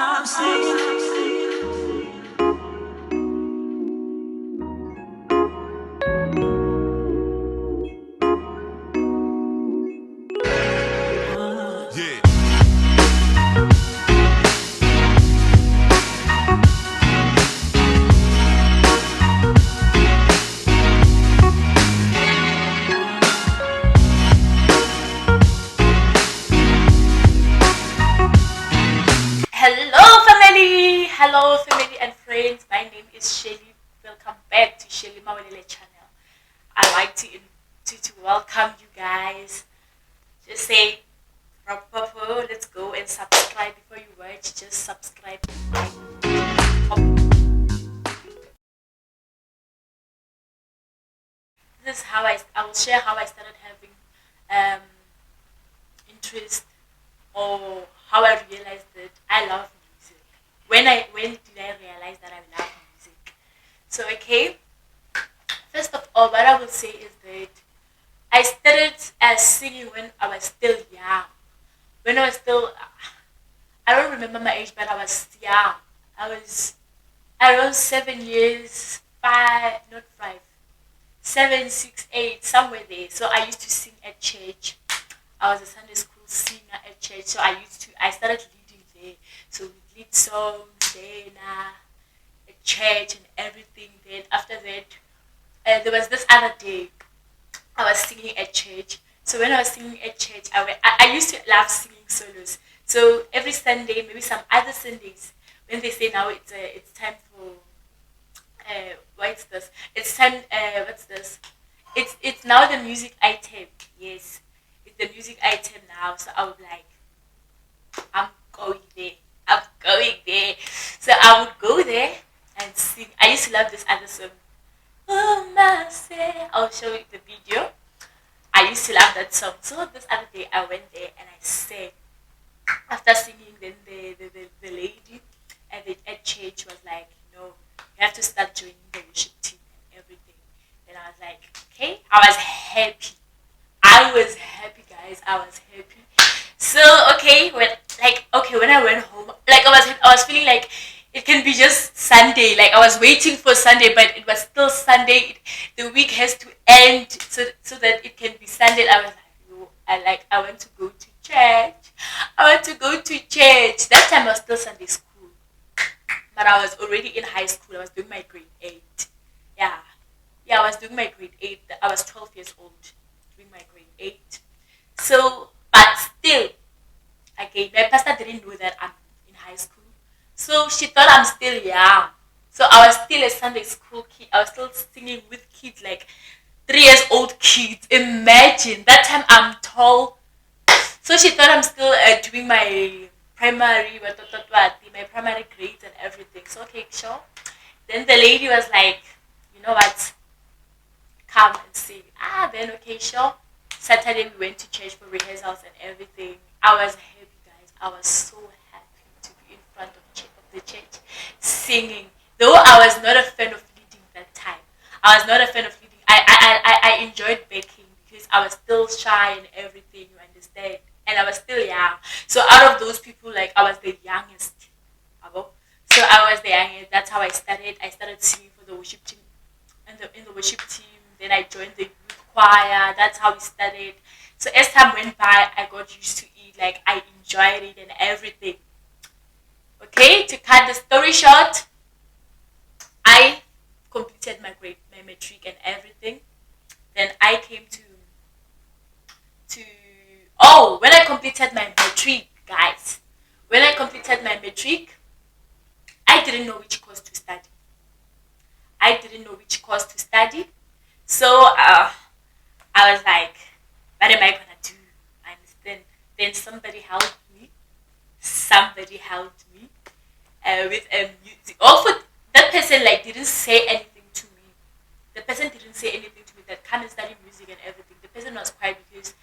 I'm saying. Yeah. Hello, family and friends. My name is Shelly. Welcome back to Shelly Mawelele channel. I like to welcome you guys. Just say, let's go and subscribe before you watch. Just subscribe and like. This is how I will share how I started having um, interest, or how I realized that I love music. When did I realize that I love music? So okay, first of all, what I will say is that I started as singing when I was still young. When I was still, I don't remember my age, but I was young. I was around 7 years, five, not five, 7, 6, 8, somewhere there. So I used to sing at church. I was a Sunday school singer at church. So I started leading there. So we lead songs there, at church and everything. Then after that, there was this other day I was singing at church. So when I was singing at church, I used to love singing solos. So every Sunday, maybe some other Sundays, when they say now it's time for what's this? It's time. What's this? It's now the music item. Yes, it's the music item now. So I would like, I'm going there. I'm going there. So I would go there and sing. I used to love this other song. Oh, mercy. I'll show you the video. I used to love that song. So this other day I went there and I sang. After singing, then the lady at church was like, you have to start joining the worship team and everything. Then I was like, okay. I was happy. I was happy, guys. I was happy. So okay, when I went home, like I was feeling like it can be just Sunday. Like I was waiting for Sunday, but it was still Sunday. The week has to end so that it can be Sunday. I was like, I want to go to church. I want to go to church. That time I was still Sunday school, but I was already in high school. I was doing my grade 8. Yeah, yeah, I was doing my grade 8. I was 12 years old doing my grade 8. So, but still, again, my pastor didn't know that I'm in high school. So she thought I'm still young. So I was still a Sunday school kid. I was still singing with kids, like 3 years old kids. Imagine that time I'm tall. So she thought I'm still doing my primary, my primary grades and everything. So okay, sure. Then the lady was like, you know what? Come and sing. Then okay, sure. Saturday we went to church for rehearsals and everything. I was happy, guys. I was so happy to be in front of the church singing. Though I was not a fan of leading that time. I was not a fan of leading. I enjoyed baking because I was still shy and everything, you understand? And I was still young. So out of those people, like I was the youngest. Abo. So I was the youngest. That's how I started. I started singing for the worship team in the worship team. Then I joined the youth choir. That's how we started. So as time went by, I got used to it. Like I enjoyed it and everything. Okay, to cut the story short, I completed my matric and everything. Then I came to when I completed my matric, guys. When I completed my matric, I didn't know which course to study. I didn't know which course to study. So I was like, what am I gonna do? I understand. Then somebody helped me. Somebody helped me with music. Also, that person like didn't say anything to me. The person didn't say anything to me that come and study music and everything. The person was quiet because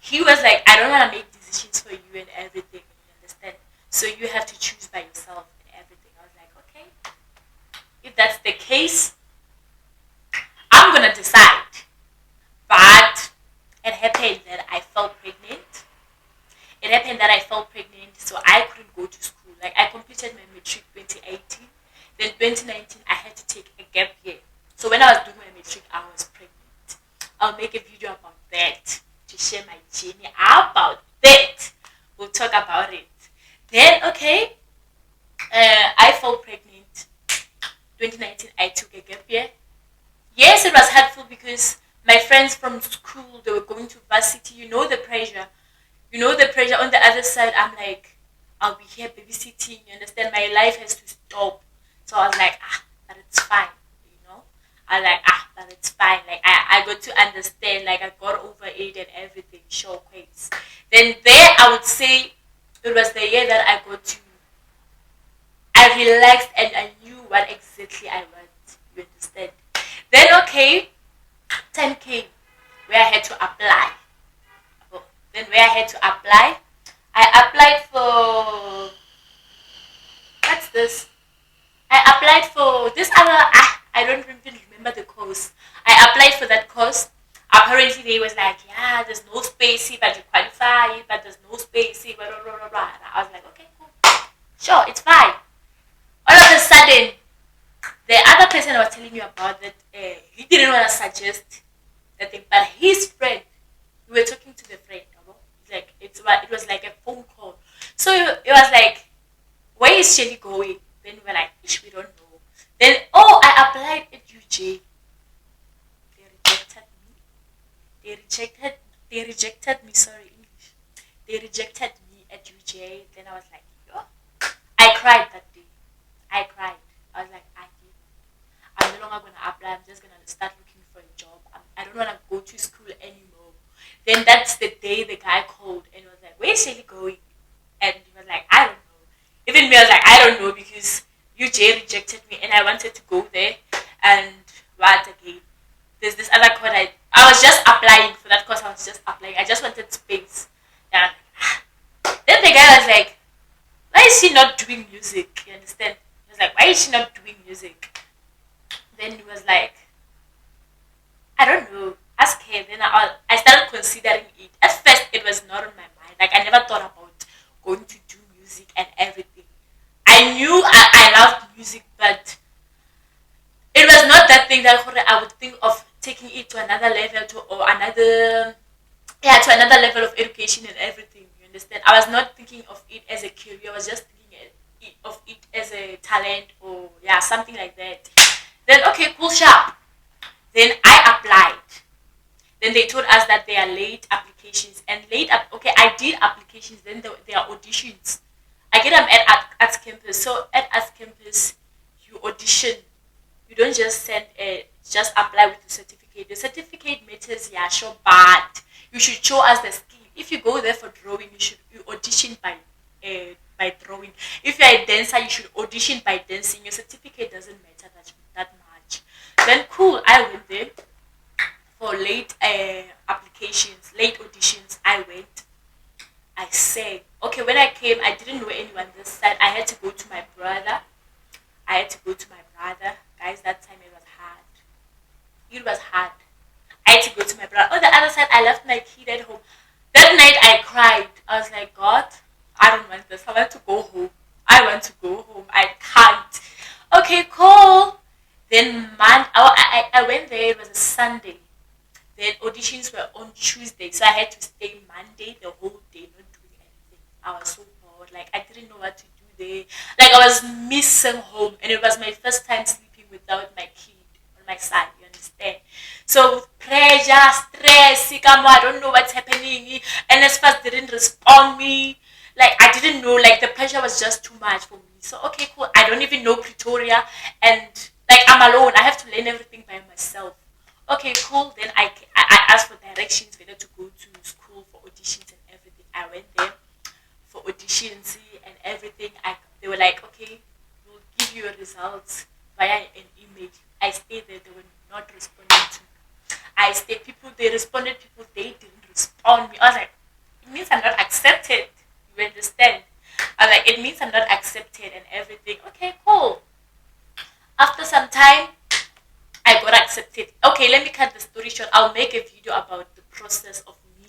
he was like, I don't wanna make decisions for you and everything. You understand? So you have to choose by yourself and everything. I was like, okay, if that's the case, I'm gonna decide. But it happened that I fell pregnant. So I couldn't go to school. Like I completed my matric 2018. Then 2019 I had to take a gap year. So when I was doing my matric, I was pregnant. I'll make a video about that to share my journey about that. We'll talk about it. Then okay, I fell pregnant. 2019 I took a gap year. Yes, it was helpful because my friends from school, they were going to varsity. You know the pressure. You know the pressure. On the other side, I'm like, I'll be here babysitting. You understand? My life has to stop. So I was like, but it's fine. You know? I was like, but it's fine. Like I got to understand. Like I got over it and everything. Sure, quiz. Then there, I would say it was the year that I relaxed and I knew what exactly I want. You understand? Then okay, time came where I had to apply. Then where I had to apply, I applied for what's this? I applied for this other. I don't even remember the course. I applied for that course. Apparently, they was like, yeah, there's no space here, but you qualify, but there's no space here, blah, blah, blah, blah. And I was like, okay, cool. Sure, it's fine. All of a sudden, the other person I was telling you about that, he didn't want to suggest that thing, but his friend, we were talking to the friend, like it was like a phone call. So it was like, where is Shelly going? Then we were like, we don't know. Then I applied at UJ. They rejected me. They rejected me. Sorry, English. They rejected me at UJ. Then I was like, I cried that day. I cried. I was like, I'm no longer gonna apply. I'm just gonna start looking for a job. I don't wanna go to school anymore. Then that's the day the guy called and was like, where's Shelly going? And he was like, I don't know. Even me, I was like, I don't know because UJ rejected me and I wanted to go there. And what again? There's this other course. I was just applying for that course. I was just applying. I just wanted space. Yeah. Then the guy was like, why is she not doing music? You understand? He was like, why is she not doing music? Then he was like, I don't know. Ask her. Then I started considering it. At first, it was not on my mind. Like, I never thought about going to do music and everything. I knew I loved music, but it was not that thing that I would think of taking it to another level, to another level of education and everything. You understand? I was not thinking of it as a career. I was just thinking of it as a talent or something like that. Then okay, cool, sharp. Then I applied. Then they told us that there are late applications I did applications. Then there are auditions. I get them at Arts Campus. So at Arts Campus, you audition. You don't just just apply with the certificate. The certificate matters, sure, but you should show us the skill. If you go there for drawing, you audition by drawing. If you're a dancer, you should audition by dancing. Your certificate doesn't matter that much. Then cool, I went there for late applications, late auditions. I went. I sang. Okay, when I came, I didn't know anyone this side. I had to go to my brother. Guys, that time it was hard. It was hard. I had to go to my brother. On the other side, I left my kid at home. That night, I cried. I was like, God, I don't want this. I want to go home. I can't. Okay, cool. Then, I went there. It was a Sunday. Then auditions were on Tuesday. So I had to stay Monday, the whole day, not doing anything. I was so bored. Like, I didn't know what to do there. Like, I was missing home. And it was my first time sleeping without my kid on my side. You understand? So pressure, stress, I don't know what's happening. NSFAS didn't respond me. Like, I didn't know. Like, the pressure was just too much for me. So okay, cool. I don't even know Pretoria, and like I'm alone. I have to learn everything by myself. Okay, cool. Then I asked for directions whether to go to school for auditions and everything. I went there for auditions and everything. They were like, okay, we'll give you your results via an email. I stayed there. They were not responding to me. I stayed. They responded. They didn't respond me. I was like, it means I'm not accepted. You understand? I was like, it means I'm not accepted and everything. Okay, cool. After some time, I got accepted. Okay, let me cut the story short. I'll make a video about the process of me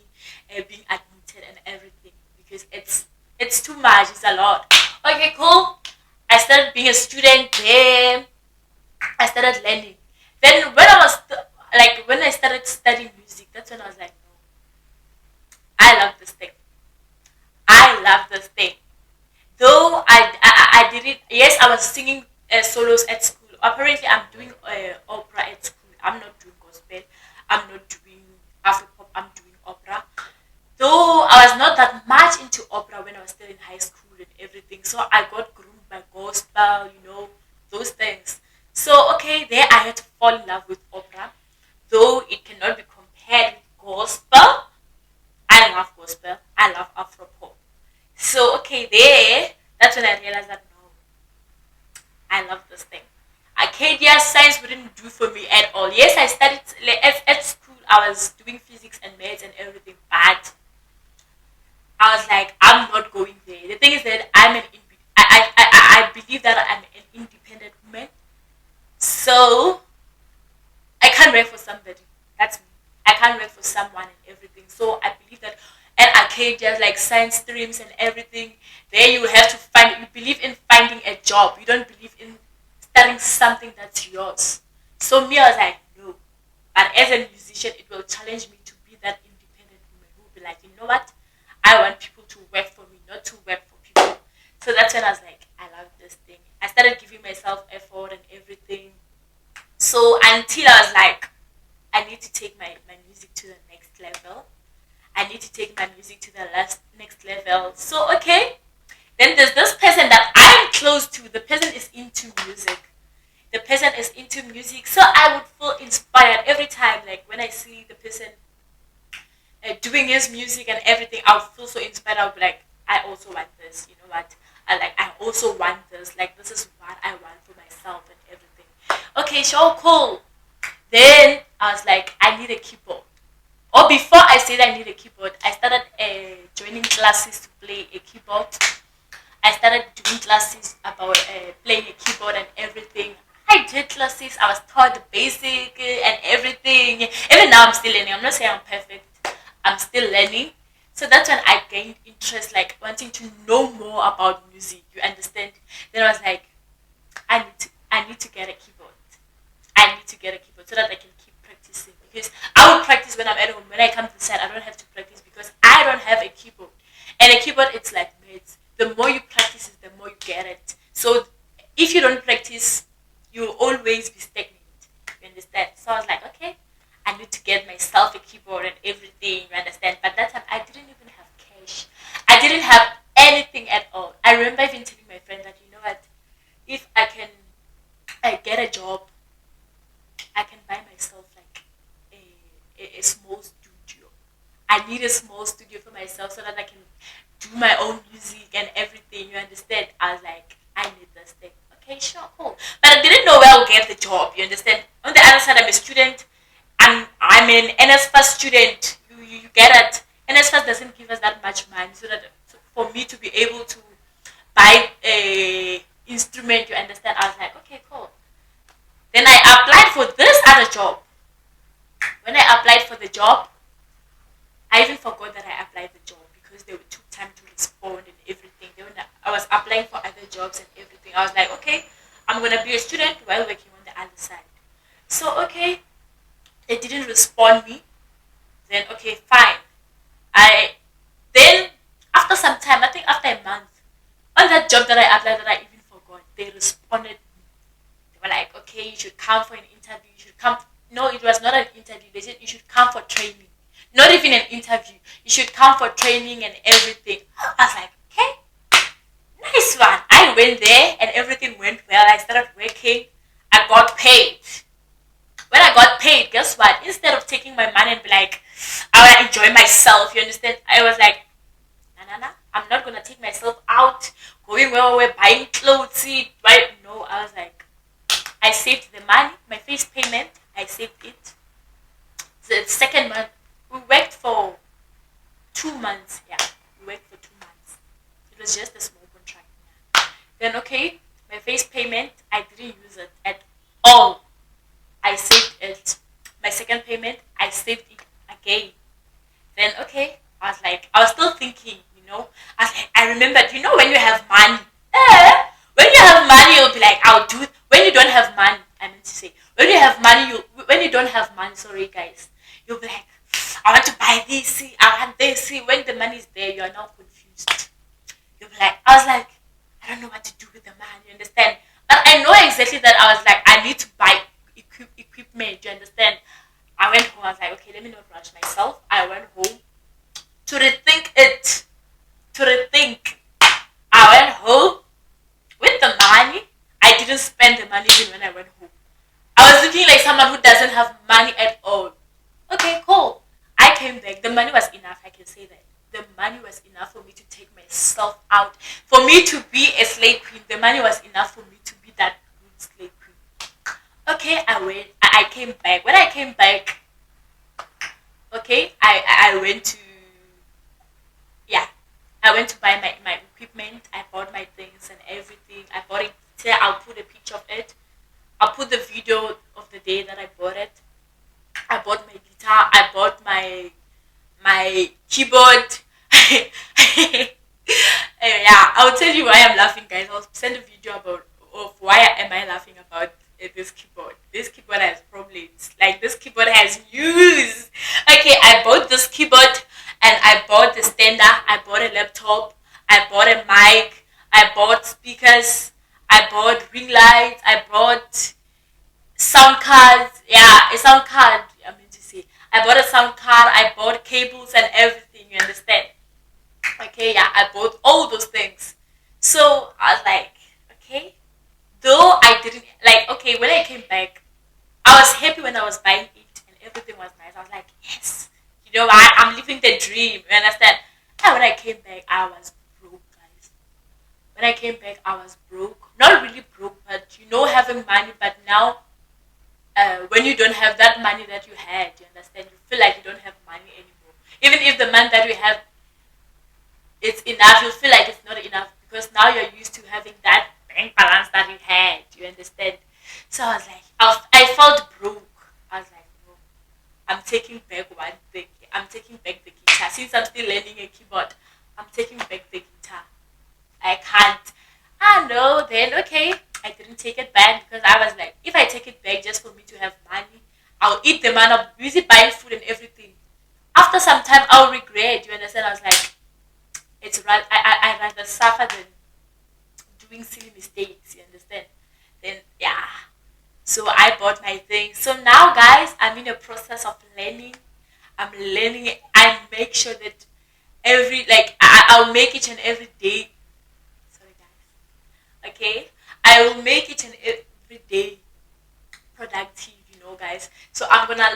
being admitted and everything because it's too much. It's a lot. Okay, cool. I started being a student there. I started learning. Then when I was when I started studying music, that's when I was like, no, I love this thing. I love this thing. Though I didn't. Yes, I was singing solos at school. Apparently, I'm doing opera at school. I'm not doing gospel. I'm not doing Afro pop. I'm doing opera. Though I was not that much into opera when I was still in high school and everything, so I got groomed by gospel, those things. So okay, there I had to fall in love with opera, though it cannot be compared with gospel. I love gospel. I love Afro pop. So okay, there that's when I realized that no, I love this thing. Arcadia science wouldn't do for me at all. Yes, I studied at school. I was doing physics and maths and everything, but I was like, I'm not going there. The thing is that I believe that I'm an independent woman, so I can't work for somebody. That's me. I can't work for someone and everything. So I believe that at Arcadia, like science streams and everything, there you have to find. You believe in finding a job. You don't believe in starting something that's yours. So me, I was like, no. But as a musician, it will challenge me to be that independent woman who will be like, you know what? I want people to work for me, not to work for people. So that's when I was like, I love this thing. I started giving myself effort and everything. So until I was like, I need to take my music to the next level. I need to take my music to the next level. So okay. Then there's this person that I'm close to. The person is into music. The person is into music. So I would feel inspired every time, like when I see the person doing his music and everything, I would feel so inspired. I would be like, I also want this. You know what? I also want this. Like this is what I want for myself and everything. Okay, sure, cool. Then I was like, I need a keyboard. Or before I said I need a keyboard, I started joining classes to play a keyboard. I started doing classes about playing a keyboard and everything. I did classes. I was taught the basic and everything. Even now, I'm still learning. I'm not saying I'm perfect. I'm still learning. So that's when I gained interest, like wanting to know more about music. You understand? Then I was like, I need to get a keyboard. I need to get a keyboard so that I can keep practicing. Because I will practice when I'm at home. When I come to the set, I don't have to practice because I don't have a keyboard. And a keyboard, it's like mates. The more you practice it, the more you get it. So if you don't practice, you'll always be stagnant. You understand? So I was like, okay, I need to get myself a keyboard and everything. You understand? But that time, I didn't even have cash. I didn't have anything at all. I remember even telling my friend that, you know what, if I get a job, I can buy myself like a small studio. I need a small studio for myself so that I can do my own music and everything. You understand? I was like, I need this thing. Okay, sure, cool. But I didn't know where I'll get the job. You understand? On the other side, I'm a student. I'm an NSFAS student. You get it? NSFAS doesn't give us that much money so for me to be able to buy a instrument. You understand? I was like, okay, cool. Then I applied for this other job. When I applied for the job, I even forgot that I applied the job because they took time to respond and everything. Then when I was applying for other jobs and everything, I was like, okay, I'm gonna be a student while working on the other side. So okay, they didn't respond me. Then okay, fine. I then after some time, I think after a month, on that job that I applied that I even forgot, they responded. They were like, okay, you should come for an interview. You should come. No, it was not an interview. They said you should come for training. Not even an interview. You should come for training and everything. I was like, okay, nice one. I went there and everything went well. I started working. I got paid. When I got paid, guess what? Instead of taking my money and be like, I want to enjoy myself, you understand? I was like, nah. I'm not going to take myself out, going where we're buying clothes, right? No, I was like, I saved the money, my first payment, I saved it. The second month, we worked for 2 months. Yeah, we worked for 2 months. It was just a small contract. Then, okay, my first payment, I didn't use it at all. I saved it. My second payment, I saved it again. Then, okay, I was still thinking, I was like, I remembered, when you have money, money. Sorry, guys. You'll be like, I want to buy this. See, I want this. See, when the money is there, you are now confused. You'll be like, I was like, I don't know what to do with the money. You understand? But I know exactly that I was like, I need to buy equipment. You understand? I went home. I was like, okay, let me not rush myself. I went home to rethink it. To rethink. I went home with the money. I didn't spend the money even when I went home. I was looking like someone who doesn't have money at all. Okay, cool. I came back. The money was enough. I can say that. The money was enough for me to take myself out. For me to be a slave queen. The money was enough for me to be that good slave queen. Okay, I went. I came back. When I came back, okay, I went to, yeah, I went to buy my equipment. I bought my things and everything. I bought it. I'll put a picture of it. I'll put the video of the day that I bought it. I bought my guitar. I bought my keyboard. Yeah, I'll tell you why I'm laughing, guys. I'll send a video of why am I laughing about this keyboard. This keyboard has problems. Like, this keyboard has news. Okay, I bought this keyboard and I bought the stander. I bought a laptop. I bought a mic. I bought speakers. I bought ring lights. I bought sound cards. Yeah, a sound card. I mean to say, I bought a sound card. I bought cables and everything. You understand? Okay, yeah, I bought all those things. So I was like, okay. Though I didn't like. Okay, when I came back, I was happy when I was buying it and everything was nice. I was like, yes, you know what? I'm living the dream. You understand? And when I came back, I was broke, guys. When I came back, I was broke. Not really broke, but having money. But now, when you don't have that money that you had, you understand? You feel like you don't have money anymore. Even if the money that you have, it's enough, you feel like it's not enough because now you're used to having that bank balance that you had. You understand? So I was like, I felt broke. I was like, no, I'm taking back one thing. I'm taking back the guitar. Since I'm still learning a keyboard, I'm taking back the guitar. I can't. I know. Then okay, I didn't take it back because I was like, if I take it back just for me to have money, I'll eat the money. I'm busy buying food and everything. After some time, I'll regret. You understand? I was like, it's right. I rather suffer than doing silly mistakes. You understand? Then yeah. So I bought my things. So now, guys, I'm in a process of learning. I'm learning. I make sure that I'll make each and every day. Sorry, guys. Okay, I will make each and every day productive. Guys. So I'm gonna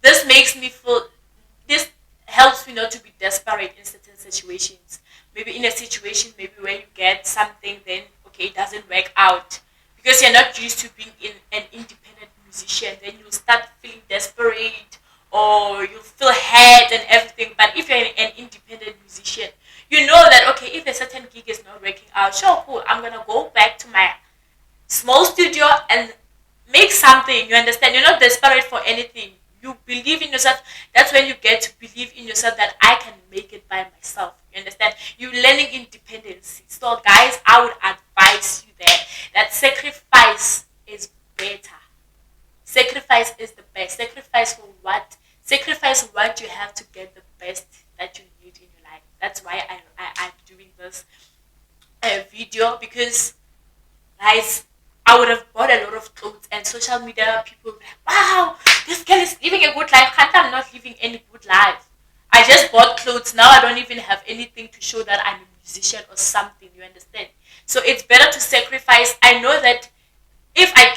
this makes me feel. This helps me not to be desperate in certain situations. Maybe in a situation, maybe when you get something, then okay, it doesn't work out because you're not used to being an independent musician. Then you start feeling desperate or you feel hurt and everything. But if you're an independent musician, you know that okay, if a certain gig is not working out, sure, cool, I'm gonna go back to my small studio and make something. You understand? You're not desperate for anything. You believe in yourself. That's when you get to believe in yourself that I can make it by myself. You understand? You're learning independence. So guys, I would advise you that sacrifice is better. Sacrifice is the best. Sacrifice for what? Sacrifice what you have to get the best that you need in your life. That's why I'm doing this video because guys, I would have bought a lot of clothes and social media people would be like, wow, this girl is living a good life. Can't I'm not living any good life. I just bought clothes. Now I don't even have anything to show that I'm a musician or something. You understand? So it's better to sacrifice. I know that if I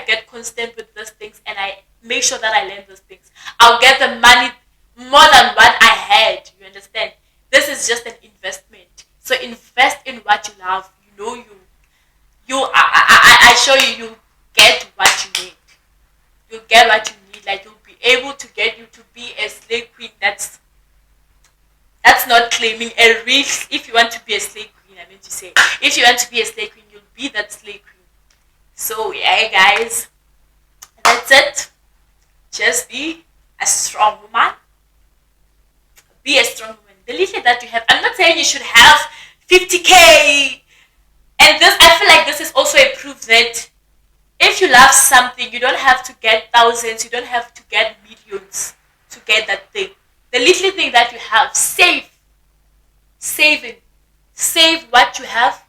get constant with these things and I make sure that I learn those things, I'll get the money more than what I had. You understand? This is just an investment. So invest in what you love. I show you get what you need. You get what you need. Like you'll be able to get you to be a slave queen. That's not claiming a real. If you want to be a slave queen, I mean to say, if you want to be a slave queen, you'll be that slave queen. So yeah, guys, that's it. Just be a strong woman. Be a strong woman. The little that you have. I'm not saying you should have 50K. And this, I feel like this is also a proof that If you love something, you don't have to get thousands, you don't have to get millions to get that thing. The little thing that you have, saving, save what you have,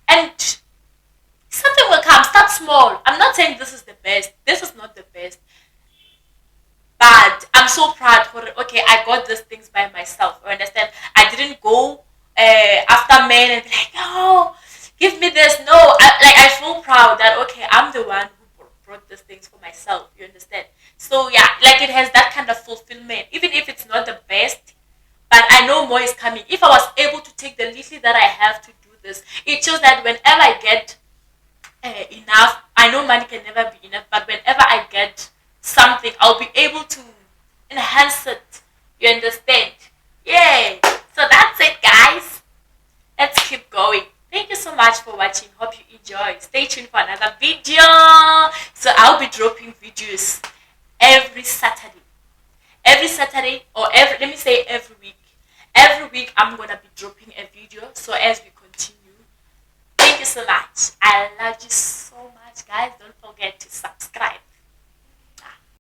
and something will come. Start small. I'm not saying this is the best. This is not the best. But I'm so proud for okay, I got these things by myself. You understand? I didn't go after men and be like, no, give me this. No, I feel proud that okay, I'm the one who brought these things for myself. You understand? So yeah, like it has that kind of fulfillment, even if it's not the best. But I know more is coming. If I was able to take the little that I have to do this, it shows that whenever I get enough. I know money can never be enough, but whenever I get something, I'll be able to enhance it. You understand? Yeah. So that's it, guys. Let's keep going. Thank you so much for watching. Hope you enjoy. Stay tuned for another video. So I'll be dropping videos every Saturday. Every Saturday, or let me say every week. Every week I'm gonna be dropping a video. So as we continue, thank you so much. I love you so much, guys. Don't forget to subscribe.